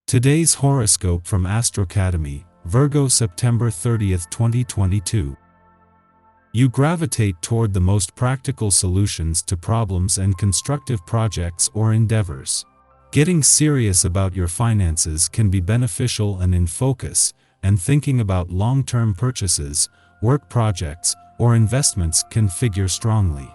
Today's horoscope from Astrocademy, Virgo September 30th, 2022. You gravitate toward the most practical solutions to problems and constructive projects or endeavors. Getting serious about your finances can be beneficial and in focus, and thinking about long-term purchases, work projects, or investments can figure strongly.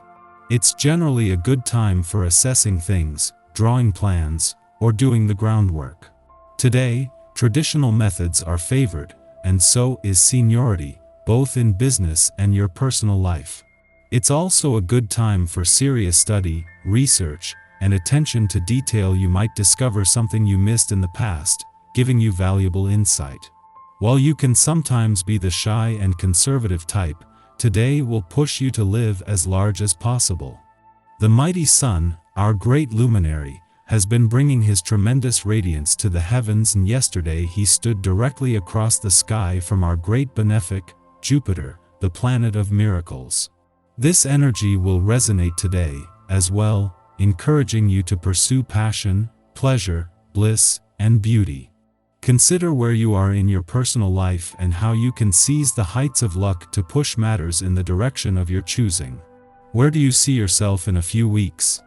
It's generally a good time for assessing things, drawing plans, or doing the groundwork. Today, traditional methods are favored, and so is seniority, both in business and your personal life. It's also a good time for serious study, research, and attention to detail. You might discover something you missed in the past, giving you valuable insight. While you can sometimes be the shy and conservative type, today will push you to live as large as possible. The mighty sun, our great luminary, has been bringing his tremendous radiance to the heavens, and yesterday he stood directly across the sky from our great benefic, Jupiter, the planet of miracles. This energy will resonate today, as well, encouraging you to pursue passion, pleasure, bliss, and beauty. Consider where you are in your personal life and how you can seize the heights of luck to push matters in the direction of your choosing. Where do you see yourself in a few weeks,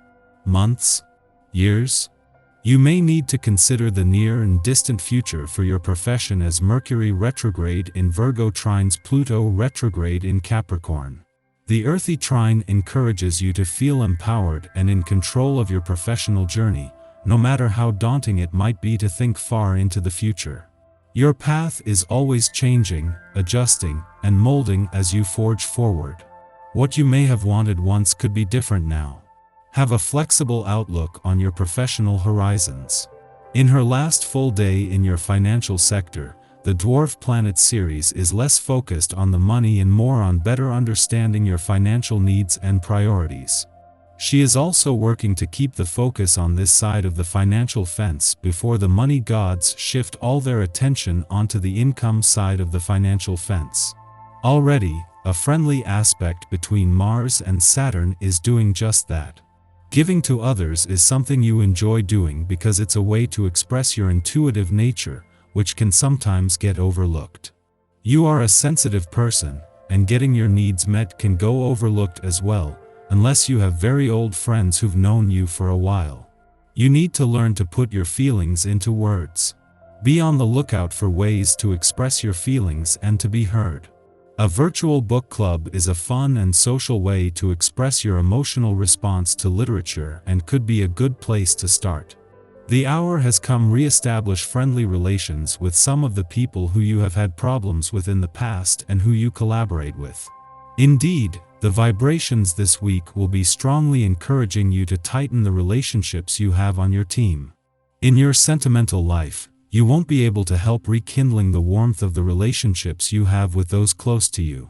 months, years? You may need to consider the near and distant future for your profession as Mercury retrograde in Virgo trines Pluto retrograde in Capricorn. The earthy trine encourages you to feel empowered and in control of your professional journey, no matter how daunting it might be to think far into the future. Your path is always changing, adjusting, and molding as you forge forward. What you may have wanted once could be different now. Have a flexible outlook on your professional horizons. In her last full day in your financial sector, the dwarf planet Ceres is less focused on the money and more on better understanding your financial needs and priorities. She is also working to keep the focus on this side of the financial fence before the money gods shift all their attention onto the income side of the financial fence. Already, a friendly aspect between Mars and Saturn is doing just that. Giving to others is something you enjoy doing because it's a way to express your intuitive nature, which can sometimes get overlooked. You are a sensitive person, and getting your needs met can go overlooked as well, unless you have very old friends who've known you for a while. You need to learn to put your feelings into words. Be on the lookout for ways to express your feelings and to be heard. A virtual book club is a fun and social way to express your emotional response to literature and could be a good place to start. The hour has come. Re-establish friendly relations with some of the people who you have had problems with in the past and who you collaborate with. Indeed, the vibrations this week will be strongly encouraging you to tighten the relationships you have on your team. In your sentimental life, you won't be able to help rekindling the warmth of the relationships you have with those close to you.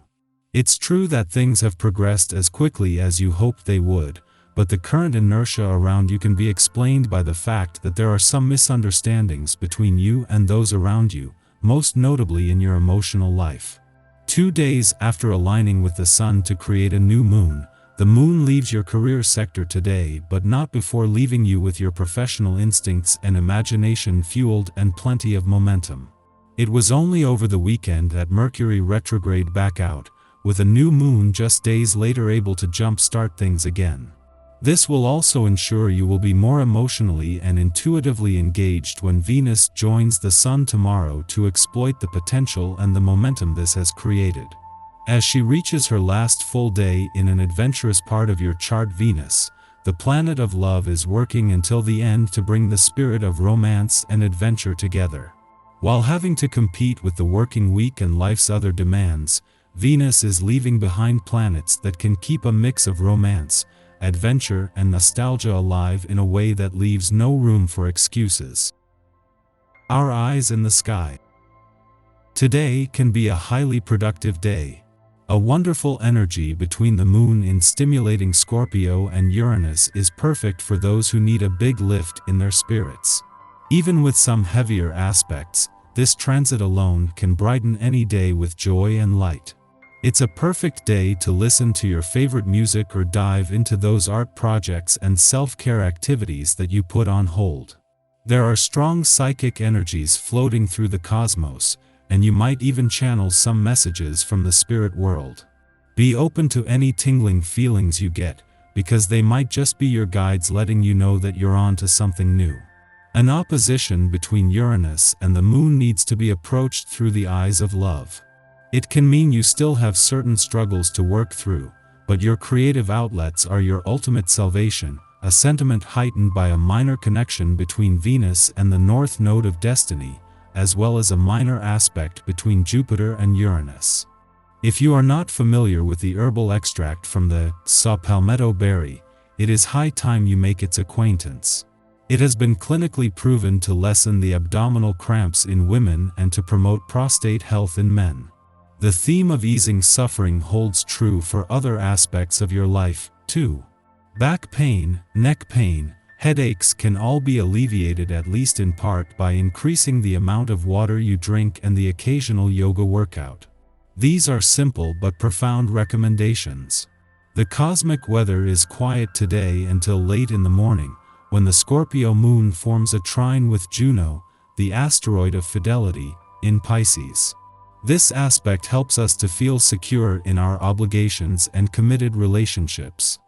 It's true that things have progressed as quickly as you hoped they would, but the current inertia around you can be explained by the fact that there are some misunderstandings between you and those around you, most notably in your emotional life. 2 days after aligning with the sun to create a new moon, the moon leaves your career sector today, but not before leaving you with your professional instincts and imagination fueled and plenty of momentum. It was only over the weekend that Mercury retrograde back out, with a new moon just days later able to jump-start things again. This will also ensure you will be more emotionally and intuitively engaged when Venus joins the sun tomorrow to exploit the potential and the momentum this has created. As she reaches her last full day in an adventurous part of your chart, Venus, the planet of love, is working until the end to bring the spirit of romance and adventure together. While having to compete with the working week and life's other demands, Venus is leaving behind planets that can keep a mix of romance, adventure, and nostalgia alive in a way that leaves no room for excuses. Our eyes in the sky. Today can be a highly productive day. A wonderful energy between the moon in stimulating Scorpio and Uranus is perfect for those who need a big lift in their spirits. Even with some heavier aspects, this transit alone can brighten any day with joy and light. It's a perfect day to listen to your favorite music or dive into those art projects and self-care activities that you put on hold. There are strong psychic energies floating through the cosmos, and you might even channel some messages from the spirit world. Be open to any tingling feelings you get, because they might just be your guides letting you know that you're on to something new. An opposition between Uranus and the Moon needs to be approached through the eyes of love. It can mean you still have certain struggles to work through, but your creative outlets are your ultimate salvation, a sentiment heightened by a minor connection between Venus and the North Node of Destiny, as well as a minor aspect between Jupiter and Uranus. If you are not familiar with the herbal extract from the saw palmetto berry, it is high time you make its acquaintance. It has been clinically proven to lessen the abdominal cramps in women and to promote prostate health in men. The theme of easing suffering holds true for other aspects of your life, too. Back pain, neck pain, headaches can all be alleviated at least in part by increasing the amount of water you drink and the occasional yoga workout. These are simple but profound recommendations. The cosmic weather is quiet today until late in the morning, when the Scorpio moon forms a trine with Juno, the asteroid of fidelity, in Pisces. This aspect helps us to feel secure in our obligations and committed relationships.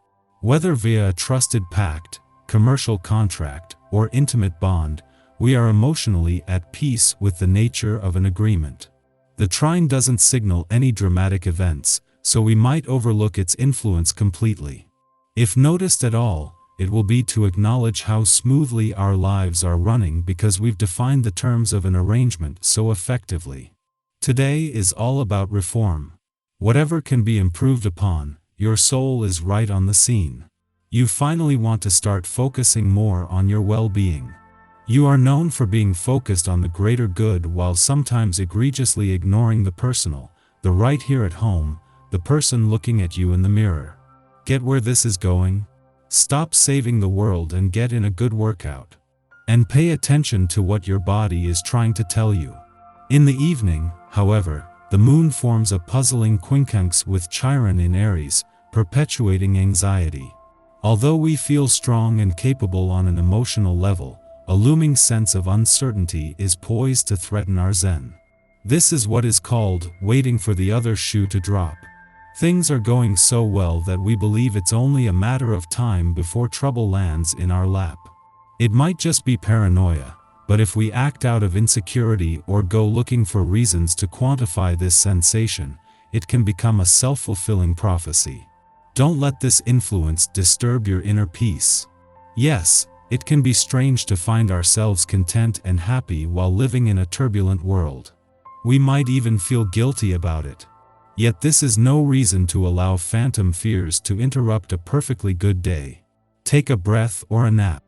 Whether via a trusted pact, commercial contract, or intimate bond, we are emotionally at peace with the nature of an agreement. The trine doesn't signal any dramatic events, so we might overlook its influence completely. If noticed at all, it will be to acknowledge how smoothly our lives are running because we've defined the terms of an arrangement so effectively. Today is all about reform. Whatever can be improved upon, your soul is right on the scene. You finally want to start focusing more on your well-being. You are known for being focused on the greater good while sometimes egregiously ignoring the personal, the right here at home, the person looking at you in the mirror. Get where this is going? Stop saving the world and get in a good workout. And pay attention to what your body is trying to tell you. In the evening, however, the moon forms a puzzling quincunx with Chiron in Aries, perpetuating anxiety. Although we feel strong and capable on an emotional level, a looming sense of uncertainty is poised to threaten our zen. This is what is called waiting for the other shoe to drop. Things are going so well that we believe it's only a matter of time before trouble lands in our lap. It might just be paranoia, but if we act out of insecurity or go looking for reasons to quantify this sensation, it can become a self-fulfilling prophecy. Don't let this influence disturb your inner peace. Yes, it can be strange to find ourselves content and happy while living in a turbulent world. We might even feel guilty about it. Yet this is no reason to allow phantom fears to interrupt a perfectly good day. Take a breath or a nap.